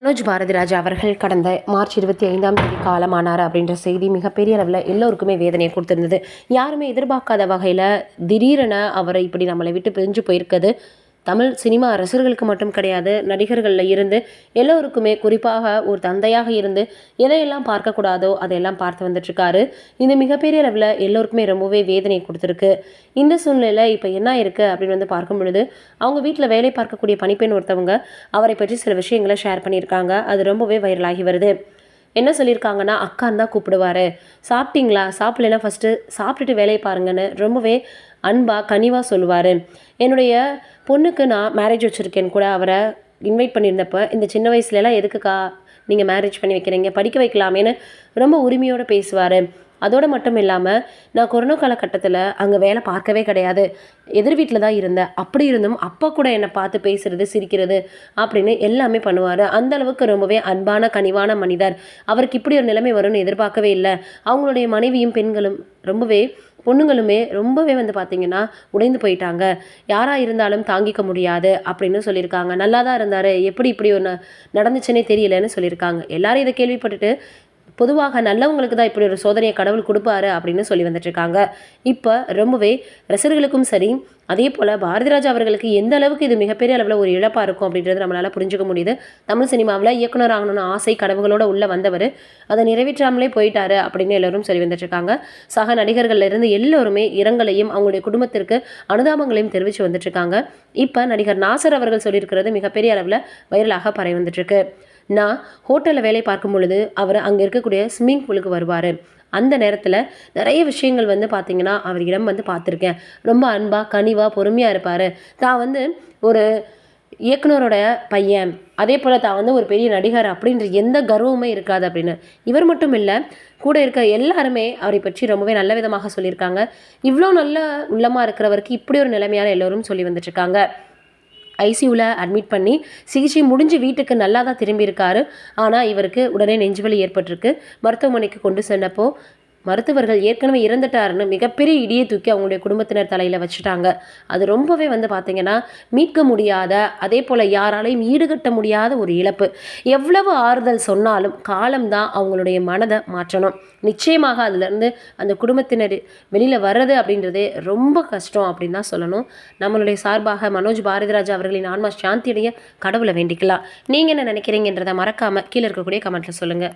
மனோஜ் பாரதிராஜா அவர்கள் கடந்த மார்ச் 25ஆம் தேதி காலமானார் அப்படின்ற செய்தி மிகப்பெரிய அளவில் எல்லோருக்குமே வேதனையை கொடுத்திருந்தது. யாருமே எதிர்பார்க்காத வகையில் திடீரென அவரை இப்படி நம்மளை விட்டு பிரிஞ்சு போயிருக்கிறது தமிழ் சினிமா ரசிகர்களுக்கு மட்டும் கிடையாது, நடிகர்களில் இருந்து எல்லோருக்குமே, குறிப்பாக ஒரு தந்தையாக இருந்து எதையெல்லாம் பார்க்கக்கூடாதோ அதையெல்லாம் பார்த்து வந்துட்டுருக்காரு. இது மிகப்பெரிய அளவில் எல்லோருக்குமே ரொம்பவே வேதனை கொடுத்துருக்கு. இந்த சூழ்நிலையில் இப்போ என்ன இருக்குது அப்படின்னு வந்து பார்க்கும் பொழுது, அவங்க வீட்டில் வேலை பார்க்கக்கூடிய பணிப்பெண் ஒருத்தவங்க அவரை பற்றி சில விஷயங்களை ஷேர் பண்ணியிருக்காங்க. அது ரொம்பவே வைரலாகி வருது. என்ன சொல்லியிருக்காங்கன்னா, அக்கான்னு தான் கூப்பிடுவார், சாப்பிட்டீங்களா, சாப்பிட்லன்னா ஃபஸ்ட்டு சாப்பிட்டுட்டு வேலையை பாருங்கன்னு ரொம்பவே அன்பாக கனிவாக சொல்லுவார். என்னுடைய பொண்ணுக்கு நான் மேரேஜ் வச்சுருக்கேன்னு கூட அவரை இன்வைட் பண்ணியிருந்தப்போ, இந்த சின்ன வயசுலலாம் எதுக்குக்கா நீங்கள் மேரேஜ் பண்ணி வைக்கிறீங்க, படிக்க வைக்கலாமேன்னு ரொம்ப உரிமையோடு பேசுவார். அதோடு மட்டும் இல்லாமல், நான் கொரோனா காலகட்டத்தில் அங்கே வேலை பார்க்கவே கிடையாது, எதிர் வீட்டில் தான் இருந்தேன். அப்படி இருந்தும் அப்பா கூட என்னை பார்த்து பேசுகிறது, சிரிக்கிறது அப்படின்னு எல்லாமே பண்ணுவார். அந்த அளவுக்கு ரொம்பவே அன்பான கனிவான மனிதர். அவருக்கு இப்படி ஒரு நிலைமை வரும்னு எதிர்பார்க்கவே இல்லை. அவங்களுடைய மனைவியும் பெண்களும் ரொம்பவே பொண்ணுங்களுமே ரொம்பவே வந்து பார்த்திங்கன்னா உடைந்து போயிட்டாங்க. யாராக இருந்தாலும் தாங்கிக்க முடியாது அப்படின்னு சொல்லியிருக்காங்க. நல்லா தான் இருந்தார், எப்படி இப்படி ஒன்று நடந்துச்சுன்னே தெரியலன்னு சொல்லியிருக்காங்க. எல்லாரும் இதை கேள்விப்பட்டுட்டு, பொதுவாக நல்லவங்களுக்கு தான் இப்படி ஒரு சோதனையை கடவுள் கொடுப்பாரு அப்படின்னு சொல்லி வந்துட்டுருக்காங்க. இப்போ ரொம்பவே ரசிகர்களுக்கும் சரி, அதே போல் பாரதிராஜா அவர்களுக்கு எந்த அளவுக்கு இது மிகப்பெரிய அளவில் ஒரு இழப்பாக இருக்கும் அப்படின்றது நம்மளால் புரிஞ்சுக்க முடியுது. தமிழ் சினிமாவில் இயக்குனர் ஆகணும்னு ஆசை கனவுகளோடு உள்ளே வந்தவர் அதை நிறைவேற்றாமலே போயிட்டாரு அப்படின்னு எல்லோரும் சொல்லி வந்துட்டுருக்காங்க. சக நடிகர்கள்லேருந்து எல்லோருமே இரங்கலையும் அவங்களுடைய குடும்பத்திற்கு அனுதாபங்களையும் தெரிவித்து வந்துட்டுருக்காங்க. இப்போ நடிகர் நாசர் அவர்கள் சொல்லியிருக்கிறது மிகப்பெரிய அளவில் வைரலாக பரவி வந்துட்டுருக்கு. நான் ஹோட்டலில் வேலை பார்க்கும் பொழுது அவர் அங்கே இருக்கக்கூடிய ஸ்விம்மிங் பூலுக்கு வருவார். அந்த நேரத்தில் நிறைய விஷயங்கள் வந்து பார்த்திங்கன்னா அவரிடம் வந்து பார்த்துருக்கேன். ரொம்ப அன்பாக கனிவாக பொறுமையாக இருப்பார். தான் வந்து ஒரு இயக்குனரோட பையன், அதே போல் தான் வந்து ஒரு பெரிய நடிகர் அப்படின்ற எந்த கர்வமே இருக்காது அப்படின்னு. இவர் மட்டும் இல்லை, கூட இருக்க எல்லாருமே அவரை பற்றி ரொம்பவே நல்ல விதமாக சொல்லியிருக்காங்க. இவ்வளோ நல்ல உள்ளமாக இருக்கிறவருக்கு இப்படி ஒரு நிலைமையான எல்லோரும் சொல்லி வந்துட்டுருக்காங்க. ஐசியூவில் அட்மிட் பண்ணி சிகிச்சை முடிஞ்சு வீட்டுக்கு நல்லா தான் திரும்பியிருக்காரு. ஆனால் இவருக்கு உடனே நெஞ்சுவலி ஏற்பட்டிருக்கு. மருத்துவமனைக்கு கொண்டு சென்றப்போ மருத்துவர்கள் ஏற்கனவே இறந்துட்டாருன்னு மிகப்பெரிய இடியை தூக்கி அவங்களுடைய குடும்பத்தினர் தலையில் வச்சுட்டாங்க. அது ரொம்பவே வந்து பார்த்திங்கன்னா மீட்க முடியாத, அதே போல் யாராலையும் ஈடுகட்ட முடியாத ஒரு இழப்பு. எவ்வளவு ஆறுதல் சொன்னாலும் காலம்தான் அவங்களுடைய மனதை மாற்றணும். நிச்சயமாக அதுலேருந்து அந்த குடும்பத்தினர் வெளியில் வர்றது அப்படின்றதே ரொம்ப கஷ்டம் அப்படின்னு தான் சொல்லணும். நம்மளுடைய சார்பாக மனோஜ் பாரதிராஜா அவர்களின் ஆன்மா சாந்தியுடைய கடவுளை வேண்டிக்கலாம். நீங்கள் என்ன நினைக்கிறீங்கன்றதை மறக்காமல் கீழே இருக்கக்கூடிய கமெண்ட்டில் சொல்லுங்கள்.